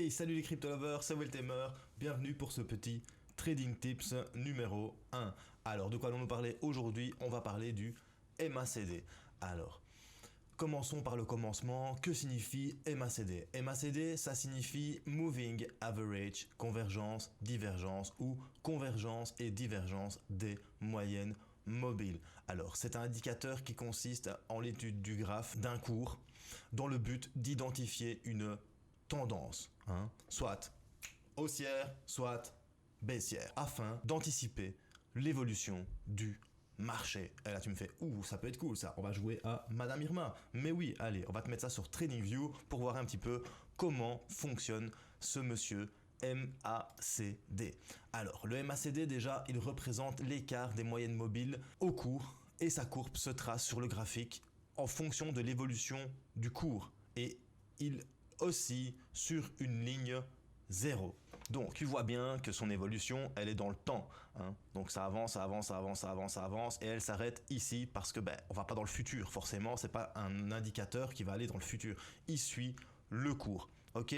Hey, salut les crypto lovers, c'est Weltamer, bienvenue pour ce petit Trading Tips numéro 1. Alors, de quoi allons-nous parler aujourd'hui? On va parler du MACD. Alors, commençons par le commencement. Que signifie MACD? MACD, ça signifie Moving Average, convergence, divergence ou convergence et divergence des moyennes mobiles. Alors, c'est un indicateur qui consiste en l'étude du graphe d'un cours dans le but d'identifier une tendance, soit haussière, soit baissière, afin d'anticiper l'évolution du marché. Et là tu me fais, ouh, ça peut être cool ça, on va jouer à Madame Irma. Mais oui, allez, on va te mettre ça sur TradingView pour voir un petit peu comment fonctionne ce monsieur MACD. Alors, le MACD déjà, il représente l'écart des moyennes mobiles au cours et sa courbe se trace sur le graphique en fonction de l'évolution du cours. Et il aussi sur une ligne 0. Donc tu vois bien que son évolution elle est dans le temps, donc ça avance, ça avance, ça avance, ça avance, ça avance et elle s'arrête ici parce que on va pas dans le futur forcément, c'est pas un indicateur qui va aller dans le futur, il suit le cours. Ok.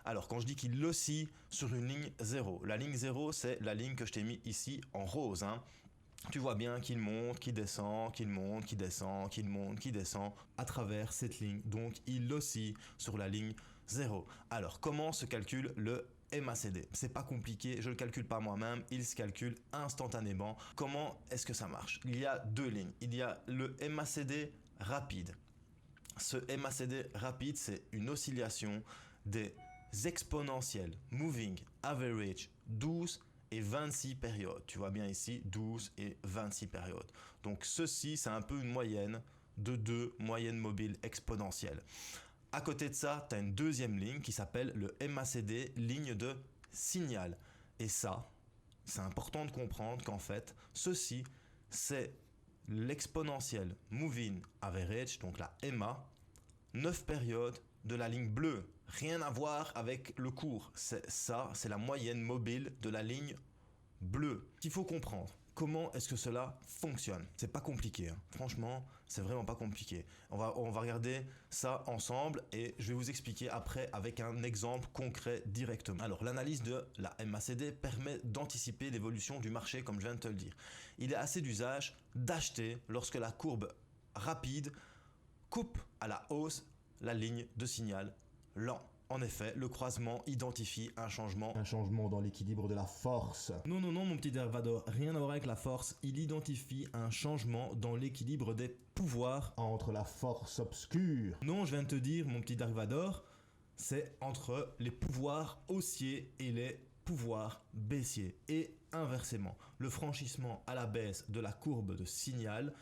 Alors quand je dis qu'il oscille sur une ligne 0, la ligne 0 c'est la ligne que je t'ai mis ici en rose. Tu vois bien qu'il monte, qu'il descend, qu'il monte, qu'il descend, qu'il monte, qu'il descend à travers cette ligne. Donc, il oscille sur la ligne 0. Alors, comment se calcule le MACD? C'est pas compliqué, je le calcule pas moi-même, il se calcule instantanément. Comment est-ce que ça marche? Il y a deux lignes. Il y a le MACD rapide. Ce MACD rapide, c'est une oscillation des exponentielles Moving Average 12 et 26 périodes. Tu vois bien ici, 12 et 26 périodes. Donc ceci, c'est un peu une moyenne de deux moyennes mobiles exponentielles. À côté de ça, tu as une deuxième ligne qui s'appelle le MACD, ligne de signal. Et ça, c'est important de comprendre qu'en fait, ceci, c'est l'exponentielle Moving Average, donc la MA, 9 périodes de la ligne bleue, rien à voir avec le cours, c'est la moyenne mobile de la ligne bleue. Il faut comprendre comment est-ce que cela fonctionne. C'est pas compliqué, franchement, c'est vraiment pas compliqué. On va regarder ça ensemble et je vais vous expliquer après avec un exemple concret directement. Alors l'analyse de la MACD permet d'anticiper l'évolution du marché comme je viens de te le dire. Il est assez d'usage d'acheter lorsque la courbe rapide coupe à la hausse la ligne de signal lent. En effet, le croisement identifie un changement dans l'équilibre de la force. Non, mon petit Dervador, rien à voir avec la force. Il identifie un changement dans l'équilibre des pouvoirs entre la force obscure. Non, je viens de te dire, mon petit Dervador, c'est entre les pouvoirs haussiers et les pouvoirs baissiers. Et inversement, le franchissement à la baisse de la courbe de signal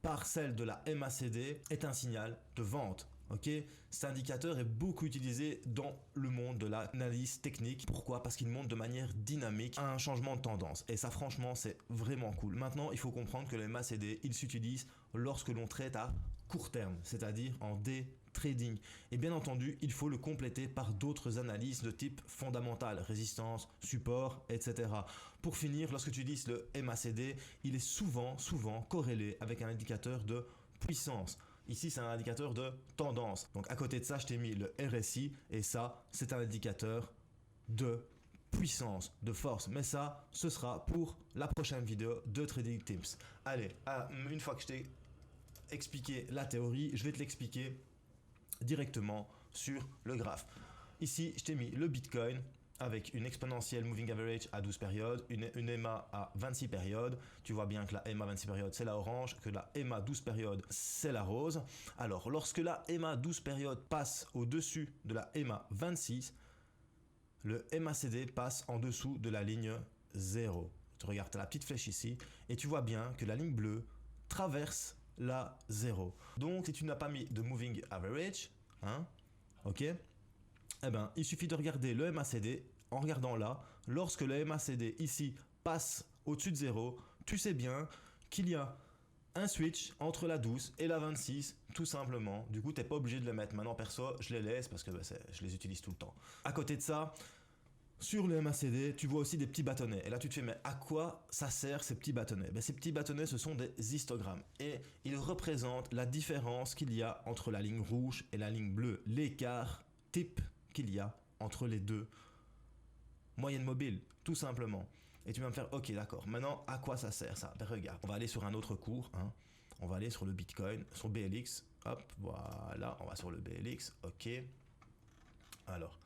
par celle de la MACD est un signal de vente. Okay. Cet indicateur est beaucoup utilisé dans le monde de l'analyse technique. Pourquoi? Parce qu'il montre de manière dynamique un changement de tendance. Et ça, franchement, c'est vraiment cool. Maintenant, il faut comprendre que le MACD, il s'utilise lorsque l'on traite à court terme, c'est-à-dire en day trading. Et bien entendu, il faut le compléter par d'autres analyses de type fondamental, résistance, support, etc. Pour finir, lorsque tu utilises le MACD, il est souvent corrélé avec un indicateur de puissance. Ici, c'est un indicateur de tendance. Donc, à côté de ça, je t'ai mis le RSI et ça, c'est un indicateur de puissance, de force. Mais ça, ce sera pour la prochaine vidéo de Trading Tips. Allez, une fois que je t'ai expliqué la théorie, je vais te l'expliquer directement sur le graphe. Ici, je t'ai mis le Bitcoin avec une exponentielle Moving Average à 12 périodes, une EMA à 26 périodes. Tu vois bien que la EMA 26 périodes, c'est la orange, que la EMA 12 périodes, c'est la rose. Alors, lorsque la EMA 12 périodes passe au-dessus de la EMA 26, le MACD passe en dessous de la ligne 0. Tu regardes, tu as la petite flèche ici, et tu vois bien que la ligne bleue traverse la 0. Donc, si tu n'as pas mis de Moving Average, ok, eh ben, il suffit de regarder le MACD. En regardant là, lorsque le MACD ici passe au-dessus de 0, tu sais bien qu'il y a un switch entre la 12 et la 26, tout simplement. Du coup, tu n'es pas obligé de les mettre. Maintenant, perso, je les laisse parce que je les utilise tout le temps. À côté de ça, sur le MACD, tu vois aussi des petits bâtonnets. Et là, tu te fais, mais à quoi ça sert ces petits bâtonnets? Ces petits bâtonnets, ce sont des histogrammes. Et ils représentent la différence qu'il y a entre la ligne rouge et la ligne bleue. L'écart type qu'il y a entre les deux moyennes mobiles, tout simplement. Et tu vas me faire, ok, d'accord, maintenant, à quoi ça sert ça? Ben regarde, on va aller sur un autre cours, hein. On va aller sur le Bitcoin, sur BLX, hop, voilà, on va sur le BLX, ok. Alors,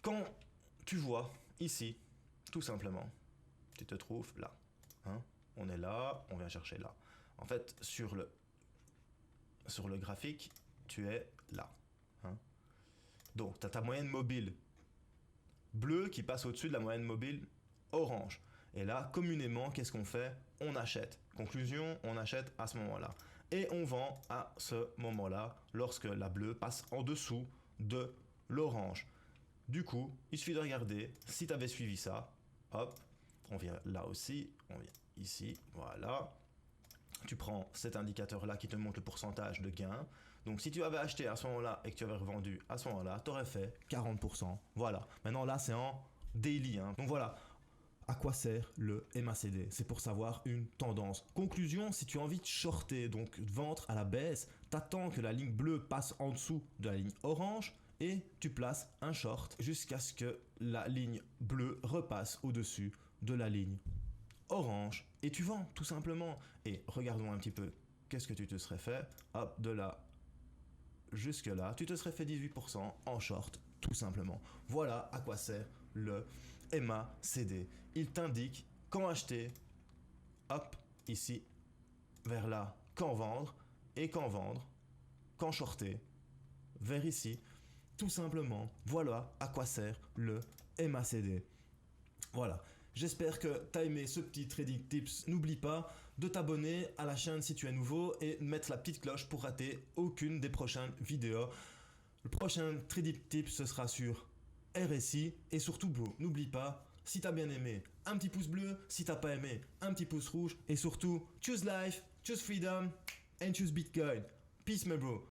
quand tu vois ici, tout simplement, tu te trouves là, hein. On est là, on vient chercher là. En fait, sur le graphique, tu es là, hein. Donc, tu as ta moyenne mobile bleue qui passe au-dessus de la moyenne mobile orange. Et là, communément, qu'est-ce qu'on fait? On achète. Conclusion, on achète à ce moment-là. Et on vend à ce moment-là, lorsque la bleue passe en dessous de l'orange. Du coup, il suffit de regarder, si tu avais suivi ça, hop, on vient là aussi, on vient ici, voilà. Tu prends cet indicateur-là qui te montre le pourcentage de gain. Donc si tu avais acheté à ce moment-là et que tu avais revendu à ce moment-là, tu aurais fait 40%. Voilà. Maintenant là, c'est en daily, hein. Donc voilà. À quoi sert le MACD? C'est pour savoir une tendance. Conclusion, si tu as envie de shorter, donc vendre à la baisse, t'attends que la ligne bleue passe en dessous de la ligne orange et tu places un short jusqu'à ce que la ligne bleue repasse au-dessus de la ligne orange et tu vends tout simplement. Et regardons un petit peu, qu'est-ce que tu te serais fait? Hop, de là jusque là, tu te serais fait 18% en short tout simplement. Voilà à quoi sert le MACD. Il t'indique quand acheter, hop, ici, vers là, quand vendre, et quand vendre, quand shorter, vers ici, tout simplement. Voilà à quoi sert le MACD. Voilà. J'espère que tu as aimé ce petit trading tips. N'oublie pas de t'abonner à la chaîne si tu es nouveau et de mettre la petite cloche pour rater aucune des prochaines vidéos. Le prochain trading tips ce sera sur RSI et surtout bro, n'oublie pas, si t'as bien aimé, un petit pouce bleu, si t'as pas aimé, un petit pouce rouge et surtout choose life, choose freedom and choose Bitcoin. Peace my bro.